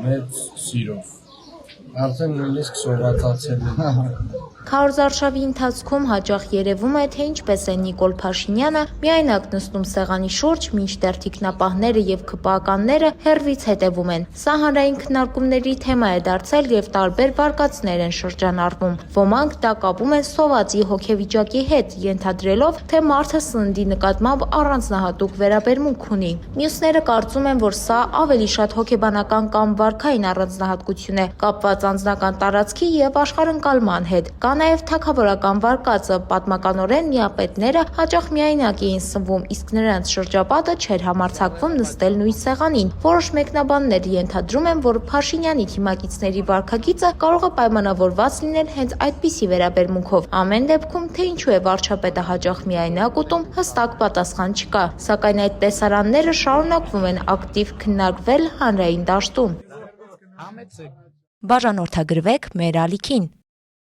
մեծ սիրով։ Արդեն նույնիսկ սովածացել է։ Քարոզարշավի ընթացքում հաճախ երևում է, թե ինչպես է Նիկոլ Փաշինյանը միայնակ նստում սեղանի շուրջ, մինչդեռ թիկնապահները եւ ՔՊԱ-կանները հեռվից հետևում են։ Սա հանրային քննարկումների թեմա է դարձել եւ տարբեր վարկածներ են շրջանառվում։ Ոմանք դա կապում են սովածի հոգեվիճակի հետ, ենթադրելով, թե մարդը սննդի նկատմամբ առանձնահատուկ վերաբերմունք ունի։ Մյուսները կարծում են, որ սա ավելի շատ հոգեբանական կամ վարքային առանձնահատկություն է, կապված անձնական տարածքի եւ աշխարհընկալման հետ։ Կա նաև թագավորական վարկածը, պատմականորեն միապետները հաճախ միայնակ էին սնվում, իսկ նրանց շրջապատը չէր համարձակվում նստել նույն սեղանին։ Որոշ մեկնաբաններ ենթադրում են, որ Փաշինյանի թիմակիցների վարքագիծը կարող է պայմանավորված լինել հենց այդպիսի վերաբերմունքով։ Ամեն դեպքում, թե ինչու է վարչապետը հաճախ միայնակ ուտում, հստակ պատասխան չկա, սակայն այդ տեսարանները շարունակվում են ակտիվ քննարկվել հանրային դաշտում։ Բաժանորդագրվեք մեր ալիքին։